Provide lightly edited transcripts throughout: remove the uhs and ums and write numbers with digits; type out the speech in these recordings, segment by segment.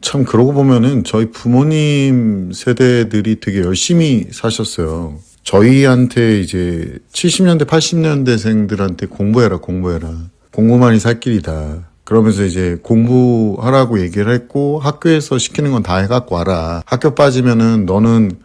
참 그러고 보면은 저희 부모님 세대들이 되게 열심히 사셨어요. 저희한테 이제 70년대, 80년대생들한테 공부해라, 공부해라. 공부만이 살 길이다. 그러면서 이제 공부하라고 얘기를 했고 학교에서 시키는 건 다 해갖고 와라. 학교 빠지면은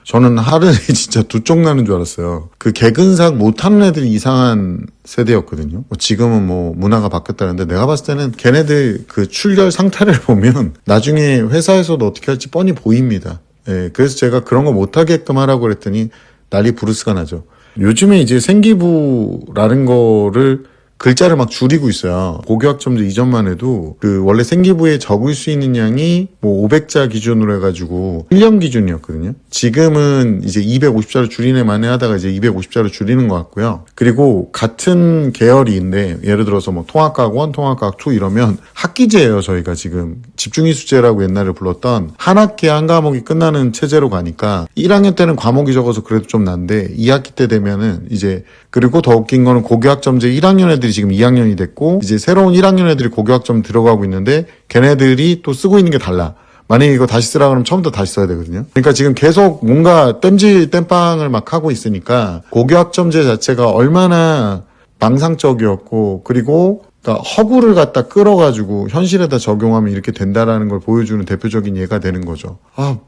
저는 하루에 진짜 두 쪽 나는 줄 알았어요. 그 개근상 못하는 애들이 이상한 세대였거든요. 지금은 뭐 문화가 바뀌었다는데 내가 봤을 때는 걔네들 그 출결 상태를 보면 나중에 회사에서도 어떻게 할지 뻔히 보입니다. 예, 그래서 제가 그런 거 못하게끔 하라고 그랬더니 난리 부르스가 나죠. 요즘에 이제 생기부라는 거를 글자를 막 줄이고 있어요. 고교학점제 이전만 해도 그 원래 생기부에 적을 수 있는 양이 뭐 500자 기준으로 해가지고 1년 기준이었거든요. 지금은 이제 250자로 줄이네 마네 하다가 이제 250자로 줄이는 것 같고요. 그리고 같은 계열이인데 예를 들어서 뭐 통합과학 1, 통합과학 2 이러면 학기제예요. 저희가 지금 집중이수제라고 옛날에 불렀던 한 학기에 한 과목이 끝나는 체제로 가니까 1학년 때는 과목이 적어서 그래도 좀 난데 2학기 때 되면은 이제 그리고 더 웃긴 거는 고교학점제 1학년 애들이 지금 2학년이 됐고 이제 새로운 1학년 애들이 고교학점 들어가고 있는데 걔네들이 또 쓰고 있는 게 달라. 만약에 이거 다시 쓰라 그러면 처음부터 다시 써야 되거든요. 그러니까 지금 계속 뭔가 땜빵을 막 하고 있으니까 고교학점제 자체가 얼마나 망상적이었고 그리고 그러니까 허구를 갖다 끌어가지고 현실에다 적용하면 이렇게 된다라는 걸 보여주는 대표적인 예가 되는 거죠.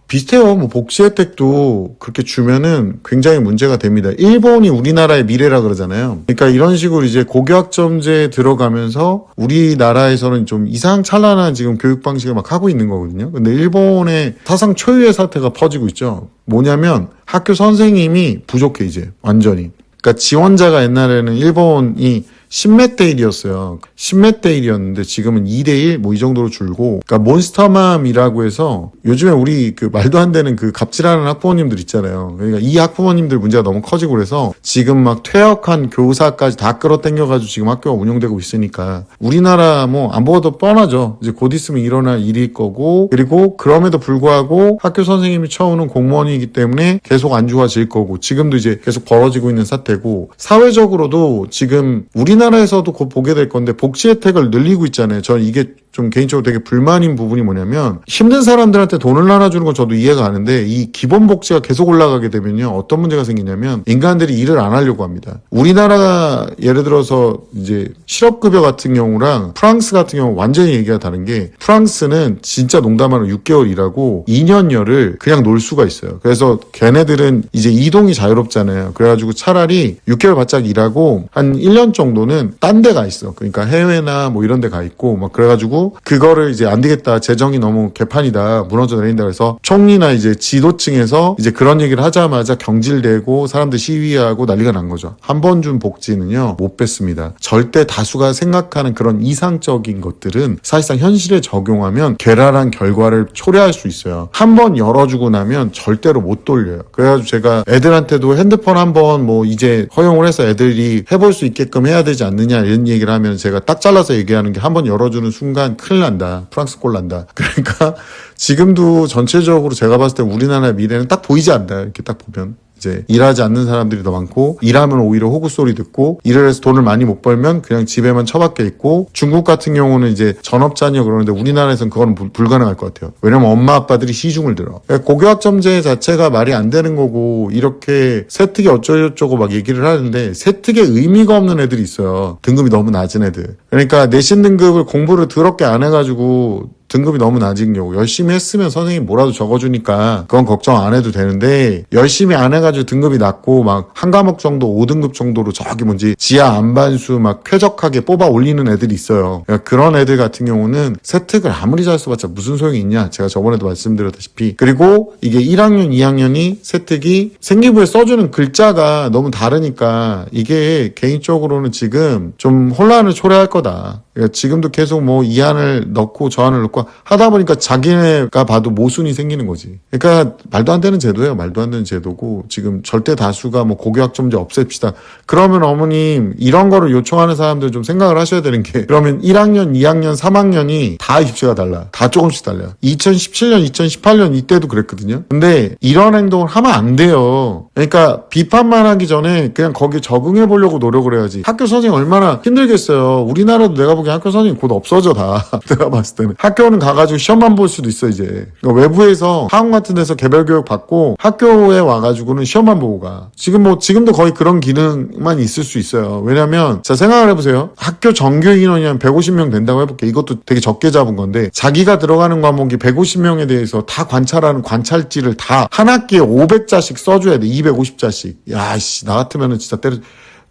비슷해요. 뭐 복지 혜택도 그렇게 주면은 굉장히 문제가 됩니다. 일본이 우리나라의 미래라 그러잖아요. 그러니까 이런 식으로 이제 고교학점제에 들어가면서 우리나라에서는 좀 이상찬란한 지금 교육 방식을 막 하고 있는 거거든요. 근데 일본의 사상 초유의 사태가 퍼지고 있죠. 뭐냐면 학교 선생님이 부족해 이제 완전히. 그러니까 지원자가 옛날에는 일본이 10몇 대 1이었어요. 10몇 대 1이었는데 지금은 2대 1 뭐 이 정도로 줄고 그러니까 몬스터맘이라고 해서 요즘에 우리 그 말도 안 되는 그 갑질하는 학부모님들 있잖아요. 그러니까 이 학부모님들 문제가 너무 커지고 그래서 지금 막 퇴학한 교사까지 다 끌어당겨가지고 지금 학교가 운영되고 있으니까 우리나라 뭐 안 보아도 뻔하죠. 이제 곧 있으면 일어날 일일 거고 그리고 그럼에도 불구하고 학교 선생님이 쳐오는 공무원이기 때문에 계속 안 좋아질 거고 지금도 이제 계속 벌어지고 있는 사태고 사회적으로도 지금 우리나라에서도 곧 보게 될 건데 복지 혜택을 늘리고 있잖아요. 저는 이게 좀 개인적으로 되게 불만인 부분이 뭐냐면 힘든 사람들한테 돈을 나눠주는 건 저도 이해가 가는데 이 기본 복지가 계속 올라가게 되면요 어떤 문제가 생기냐면 인간들이 일을 안 하려고 합니다. 우리나라가 예를 들어서 이제 실업급여 같은 경우랑 프랑스 같은 경우 완전히 얘기가 다른 게 프랑스는 진짜 농담하는 6개월 일하고 2년여를 그냥 놀 수가 있어요. 그래서 걔네들은 이제 이동이 자유롭잖아요. 그래가지고 차라리 6개월 바짝 일하고 한 1년 정도는 딴 데 가 있어. 그러니까 해외나 뭐 이런 데 가 있고 막 그래가지고 그거를 이제 안 되겠다. 재정이 너무 개판이다. 무너져 내린다. 그래서 총리나 이제 지도층에서 이제 그런 얘기를 하자마자 경질되고 사람들 시위하고 난리가 난 거죠. 한 번 준 복지는요, 못 뺐습니다. 절대 다수가 생각하는 그런 이상적인 것들은 사실상 현실에 적용하면 괴랄한 결과를 초래할 수 있어요. 한 번 열어주고 나면 절대로 못 돌려요. 그래가지고 제가 애들한테도 핸드폰 한 번 뭐 이제 허용을 해서 애들이 해볼 수 있게끔 해야 되지 않느냐 이런 얘기를 하면 제가 딱 잘라서 얘기하는 게 한 번 열어주는 순간 큰일 난다. 프랑스 꼴 난다. 그러니까 지금도 전체적으로 제가 봤을 때 우리나라의 미래는 딱 보이지 않다. 이렇게 딱 보면. 이제 일하지 않는 사람들이 더 많고 일하면 오히려 호구 소리 듣고 일을 해서 돈을 많이 못 벌면 그냥 집에만 처박혀 있고 중국 같은 경우는 이제 전업자녀 그러는데 우리나라에서는 그건 불가능할 것 같아요. 왜냐면 엄마 아빠들이 시중을 들어. 그러니까 고교학점제 자체가 말이 안 되는 거고 이렇게 세특이 어쩌고저쩌고 막 얘기를 하는데 세특에 의미가 없는 애들이 있어요. 등급이 너무 낮은 애들. 그러니까 내신 등급을 공부를 더럽게 안 해가지고 등급이 너무 낮은 경우 열심히 했으면 선생님이 뭐라도 적어주니까 그건 걱정 안 해도 되는데 열심히 안 해가지고 등급이 낮고 막 한 과목 정도 5등급 정도로 저기 뭔지 지하 안반수 막 쾌적하게 뽑아 올리는 애들이 있어요. 그러니까 그런 애들 같은 경우는 세특을 아무리 잘 써봤자 무슨 소용이 있냐. 제가 저번에도 말씀드렸다시피 그리고 이게 1학년 2학년이 세특이 생기부에 써주는 글자가 너무 다르니까 이게 개인적으로는 지금 좀 혼란을 초래할 거다. 그러니까 지금도 계속 뭐 이 안을 넣고 저 안을 넣고 하다 보니까 자기네가 봐도 모순이 생기는 거지. 그러니까 말도 안 되는 제도예요. 말도 안 되는 제도고 지금 절대 다수가 뭐 고교학점제 없앱시다. 그러면 어머님 이런 거를 요청하는 사람들 좀 생각을 하셔야 되는 게 그러면 1학년, 2학년, 3학년이 다 입시가 달라. 다 조금씩 달라. 2017년, 2018년 이때도 그랬거든요. 근데 이런 행동을 하면 안 돼요. 그러니까 비판만 하기 전에 그냥 거기에 적응해 보려고 노력을 해야지. 학교 선생님 얼마나 힘들겠어요. 우리나라도 내가 보기 보기엔 학교 선생님 곧 없어져 다. 내가 봤을 때는 학교는 가가지고 시험만 볼 수도 있어 이제. 그러니까 외부에서 학원 같은 데서 개별 교육 받고 학교에 와가지고는 시험만 보고 가. 지금도 거의 그런 기능만 있을 수 있어요. 왜냐면 자 생각을 해보세요. 학교 정규 인원이 한 150명 된다고 해볼게. 이것도 되게 적게 잡은 건데 자기가 들어가는 과목이 150명에 대해서 다 관찰하는 관찰지를 다 한 학기에 500자씩 써줘야 돼. 250자씩. 야씨 나 같으면은 진짜 때려.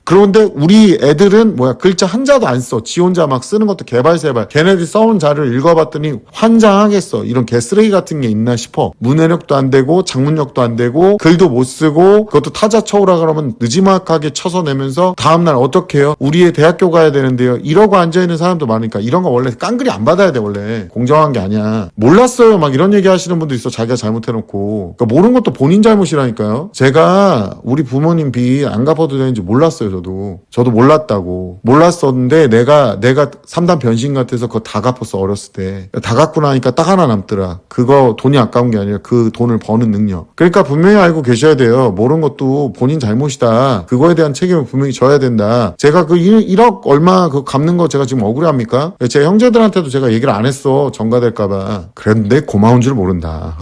그런데 우리 애들은 글자 한자도 안 써. 지 혼자 막 쓰는 것도 개발세발. 걔네들이 써온 자료를 읽어봤더니 환장하겠어. 이런 개쓰레기 같은 게 있나 싶어. 문해력도 안 되고 작문력도 안 되고 글도 못 쓰고 그것도 타자 쳐오라 그러면 느지막하게 쳐서 내면서 다음날 어떻게 해요? 우리 애 대학교 가야 되는데요. 이러고 앉아있는 사람도 많으니까 이런 거 원래 깡그리 안 받아야 돼 원래. 공정한 게 아니야. 몰랐어요. 막 이런 얘기 하시는 분도 있어. 자기가 잘못해놓고. 그러니까 모르는 것도 본인 잘못이라니까요. 제가 우리 부모님 빚 안 갚아도 되는지 몰랐어요. 저도 몰랐다고. 몰랐었는데 내가 3단 변신 같아서 그거 다 갚았어 어렸을 때. 다 갚고 나니까 딱 하나 남더라. 그거 돈이 아까운 게 아니라 그 돈을 버는 능력. 그러니까 분명히 알고 계셔야 돼요. 모르는 것도 본인 잘못이다. 그거에 대한 책임을 분명히 져야 된다. 제가 그 1억 얼마 그 갚는 거 제가 지금 억울합니까? 제 형제들한테도 제가 얘기를 안 했어. 전가될까봐. 그랬는데 고마운 줄 모른다.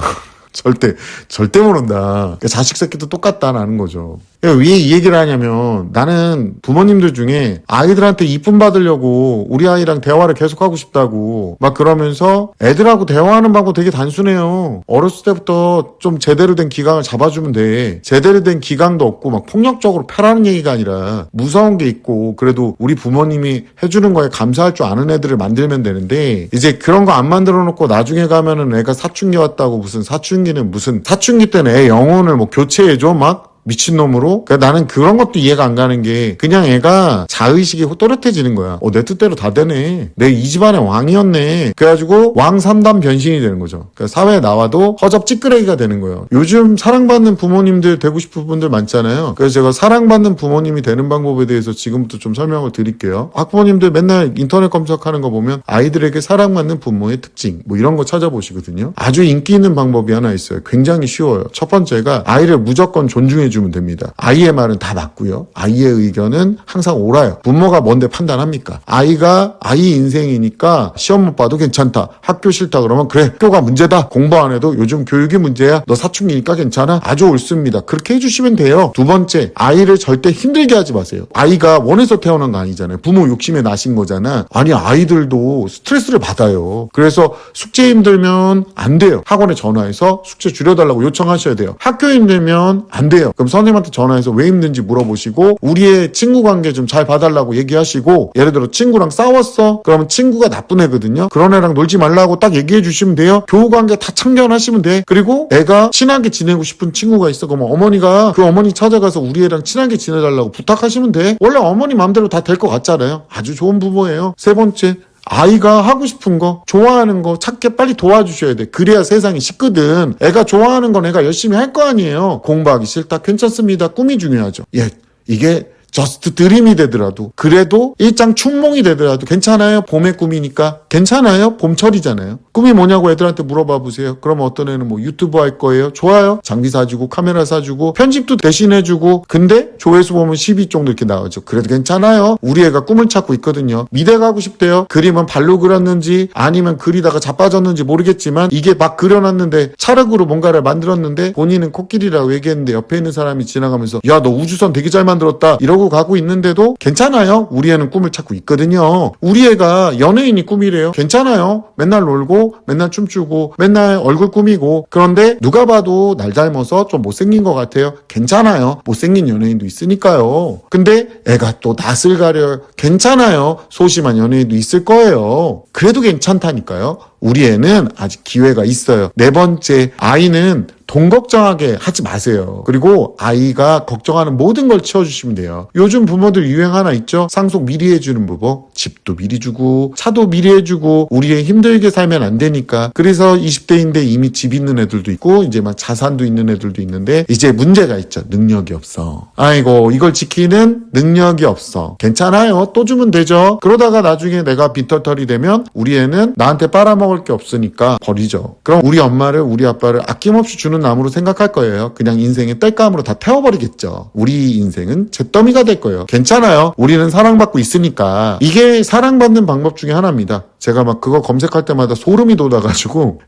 절대 모른다. 자식 새끼도 똑같다라는 거죠. 왜 이 얘기를 하냐면 나는 부모님들 중에 아이들한테 이쁨 받으려고 우리 아이랑 대화를 계속하고 싶다고 막 그러면서 애들하고 대화하는 방법 되게 단순해요. 어렸을 때부터 좀 제대로 된 기강을 잡아주면 돼. 제대로 된 기강도 없고 막 폭력적으로 패라는 얘기가 아니라 무서운 게 있고 그래도 우리 부모님이 해주는 거에 감사할 줄 아는 애들을 만들면 되는데 이제 그런 거 안 만들어 놓고 나중에 가면은 애가 사춘기 왔다고 무슨 사춘기 때는 애 영혼을 교체해줘 막 미친놈으로? 그러니까 나는 그런 것도 이해가 안 가는 게 그냥 애가 자의식이 또렷해지는 거야. 내 뜻대로 다 되네. 내 이 집안의 왕이었네. 그래가지고 왕 3단 변신이 되는 거죠. 그러니까 사회에 나와도 허접 찌끄레기가 되는 거예요. 요즘 사랑받는 부모님들 되고 싶은 분들 많잖아요. 그래서 제가 사랑받는 부모님이 되는 방법에 대해서 지금부터 좀 설명을 드릴게요. 학부모님들 맨날 인터넷 검색하는 거 보면 아이들에게 사랑받는 부모의 특징 이런 거 찾아보시거든요. 아주 인기 있는 방법이 하나 있어요. 굉장히 쉬워요. 첫 번째가 아이를 무조건 존중해 주면 됩니다. 아이의 말은 다 맞고요. 아이의 의견은 항상 옳아요. 부모가 뭔데 판단합니까? 아이가 아이 인생이니까 시험 못 봐도 괜찮다. 학교 싫다 그러면 그래 학교가 문제다. 공부 안 해도 요즘 교육이 문제야. 너 사춘기니까 괜찮아. 아주 옳습니다. 그렇게 해주시면 돼요. 두 번째, 아이를 절대 힘들게 하지 마세요. 아이가 원해서 태어난 거 아니잖아요. 부모 욕심에 나신 거잖아. 아니 아이들도 스트레스를 받아요. 그래서 숙제 힘들면 안 돼요. 학원에 전화해서 숙제 줄여달라고 요청하셔야 돼요. 학교 힘들면 안 돼요. 그럼 선생님한테 전화해서 왜 힘든지 물어보시고 우리의 친구 관계 좀 잘 봐달라고 얘기하시고 예를 들어 친구랑 싸웠어? 그러면 친구가 나쁜 애거든요. 그런 애랑 놀지 말라고 딱 얘기해 주시면 돼요. 교우 관계 다 참견하시면 돼. 그리고 애가 친하게 지내고 싶은 친구가 있어. 그러면 어머니가 그 어머니 찾아가서 우리 애랑 친하게 지내달라고 부탁하시면 돼. 원래 어머니 마음대로 다 될 것 같잖아요. 아주 좋은 부모예요. 세 번째, 아이가 하고 싶은 거, 좋아하는 거 찾게 빨리 도와주셔야 돼. 그래야 세상이 쉽거든. 애가 좋아하는 건 애가 열심히 할 거 아니에요. 공부하기 싫다. 괜찮습니다. 꿈이 중요하죠. 이게 저스트 드림이 되더라도 그래도 일장 춘몽이 되더라도 괜찮아요. 봄의 꿈이니까 괜찮아요. 봄철이잖아요. 꿈이 뭐냐고 애들한테 물어봐 보세요. 그러면 어떤 애는 유튜브 할 거예요. 좋아요. 장비 사주고 카메라 사주고 편집도 대신 해주고 근데 조회수 보면 12 정도 이렇게 나오죠. 그래도 괜찮아요. 우리 애가 꿈을 찾고 있거든요. 미대 가고 싶대요. 그림은 발로 그렸는지 아니면 그리다가 자빠졌는지 모르겠지만 이게 막 그려놨는데 찰흙으로 뭔가를 만들었는데 본인은 코끼리라고 얘기했는데 옆에 있는 사람이 지나가면서 야 너 우주선 되게 잘 만들었다 이러고 가고 있는데도 괜찮아요. 우리 애는 꿈을 찾고 있거든요. 우리 애가 연예인이 꿈이래요. 괜찮아요. 맨날 놀고 맨날 춤추고 맨날 얼굴 꾸미고 그런데 누가 봐도 날 닮아서 좀 못생긴 것 같아요. 괜찮아요. 못생긴 연예인도 있으니까요. 근데 애가 또 낯을 가려요. 괜찮아요. 소심한 연예인도 있을 거예요. 그래도 괜찮다니까요. 우리 애는 아직 기회가 있어요. 네 번째, 아이는 돈 걱정하게 하지 마세요. 그리고 아이가 걱정하는 모든 걸 채워주시면 돼요. 요즘 부모들 유행 하나 있죠? 상속 미리 해주는 부부. 집도 미리 주고 차도 미리 해주고 우리 애 힘들게 살면 안 되니까. 그래서 20대인데 이미 집 있는 애들도 있고 이제 막 자산도 있는 애들도 있는데 이제 문제가 있죠. 능력이 없어. 아이고 이걸 지키는 능력이 없어. 괜찮아요. 또 주면 되죠. 그러다가 나중에 내가 빈털털이 되면 우리 애는 나한테 빨아먹을 게 없으니까 버리죠. 그럼 우리 엄마를 우리 아빠를 아낌없이 주는 주는 나무로 생각할 거예요. 그냥 인생의 땔감으로 다 태워버리겠죠. 우리 인생은 잿더미가 될 거예요. 괜찮아요. 우리는 사랑받고 있으니까. 이게 사랑받는 방법 중에 하나입니다. 제가 막 그거 검색할 때마다 소름이 돋아가지고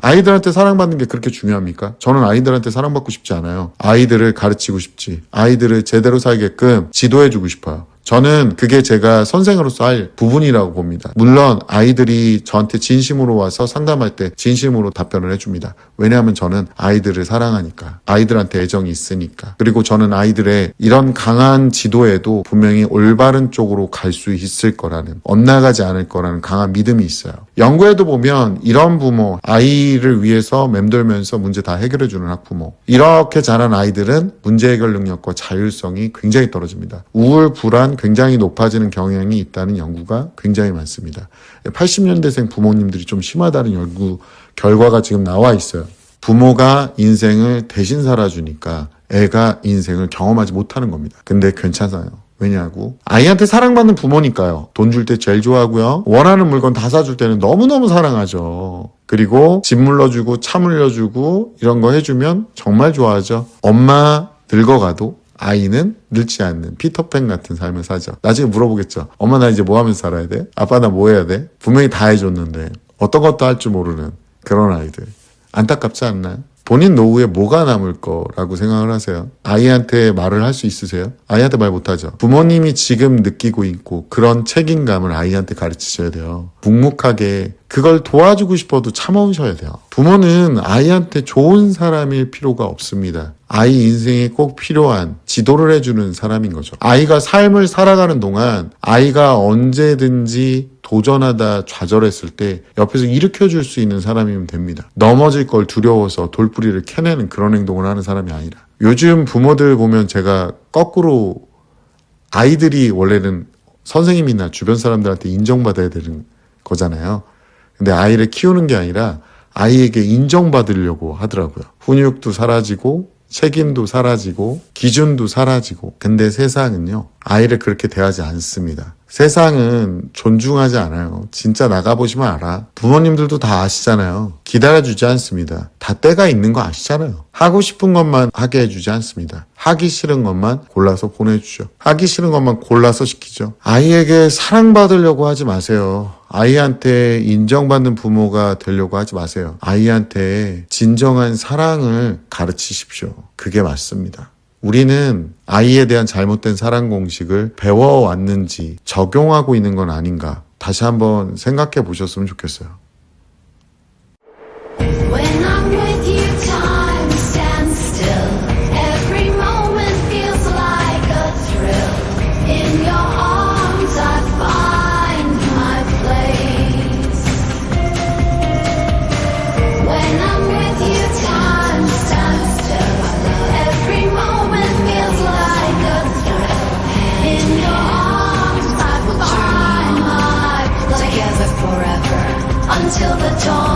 아이들한테 사랑받는 게 그렇게 중요합니까? 저는 아이들한테 사랑받고 싶지 않아요. 아이들을 가르치고 싶지. 아이들을 제대로 살게끔 지도해주고 싶어요. 저는 그게 제가 선생으로서 할 부분이라고 봅니다. 물론 아이들이 저한테 진심으로 와서 상담할 때 진심으로 답변을 해줍니다. 왜냐하면 저는 아이들을 사랑하니까. 아이들한테 애정이 있으니까. 그리고 저는 아이들의 이런 강한 지도에도 분명히 올바른 쪽으로 갈 수 있을 거라는, 엇나가지 않을 거라는 강한 믿음이 있어요. 연구에도 보면 이런 부모, 아이를 위해서 맴돌면서 문제 다 해결해주는 학부모, 이렇게 자란 아이들은 문제 해결 능력과 자율성이 굉장히 떨어집니다. 우울, 불안 굉장히 높아지는 경향이 있다는 연구가 굉장히 많습니다. 80년대생 부모님들이 좀 심하다는 연구 결과가 지금 나와 있어요. 부모가 인생을 대신 살아주니까 애가 인생을 경험하지 못하는 겁니다. 근데 괜찮아요. 왜냐고? 아이한테 사랑받는 부모니까요. 돈 줄 때 제일 좋아하고요. 원하는 물건 다 사줄 때는 너무너무 사랑하죠. 그리고 집 물러주고 차 물려주고 이런 거 해주면 정말 좋아하죠. 엄마 늙어가도 아이는 늙지 않는 피터팬 같은 삶을 사죠. 나중에 물어보겠죠. 엄마 나 이제 뭐 하면서 살아야 돼? 아빠 나 뭐 해야 돼? 분명히 다 해줬는데 어떤 것도 할 줄 모르는 그런 아이들. 안타깝지 않나요? 본인 노후에 뭐가 남을 거라고 생각을 하세요? 아이한테 말을 할 수 있으세요? 아이한테 말 못하죠. 부모님이 지금 느끼고 있고 그런 책임감을 아이한테 가르치셔야 돼요. 묵묵하게 그걸 도와주고 싶어도 참아오셔야 돼요. 부모는 아이한테 좋은 사람일 필요가 없습니다. 아이 인생에 꼭 필요한 지도를 해주는 사람인 거죠. 아이가 삶을 살아가는 동안 아이가 언제든지 도전하다 좌절했을 때 옆에서 일으켜줄 수 있는 사람이면 됩니다. 넘어질 걸 두려워서 돌뿌리를 캐내는 그런 행동을 하는 사람이 아니라. 요즘 부모들 보면 제가 거꾸로 아이들이 원래는 선생님이나 주변 사람들한테 인정받아야 되는 거잖아요. 근데 아이를 키우는 게 아니라 아이에게 인정받으려고 하더라고요. 훈육도 사라지고 책임도 사라지고 기준도 사라지고. 근데 세상은요, 아이를 그렇게 대하지 않습니다. 세상은 존중하지 않아요. 진짜 나가보시면 알아. 부모님들도 다 아시잖아요. 기다려주지 않습니다. 다 때가 있는 거 아시잖아요. 하고 싶은 것만 하게 해주지 않습니다. 하기 싫은 것만 골라서 보내주죠. 하기 싫은 것만 골라서 시키죠. 아이에게 사랑받으려고 하지 마세요. 아이한테 인정받는 부모가 되려고 하지 마세요. 아이한테 진정한 사랑을 가르치십시오. 그게 맞습니다. 우리는 아이에 대한 잘못된 사랑 공식을 배워왔는지 적용하고 있는 건 아닌가 다시 한번 생각해 보셨으면 좋겠어요. When I'm with you, time stands still. Every moment feels like a thrill. In your arms, I find my place. When I'm with you, time stands still. Every moment feels like a thrill. In your arms, I find my place. Together forever until the dawn.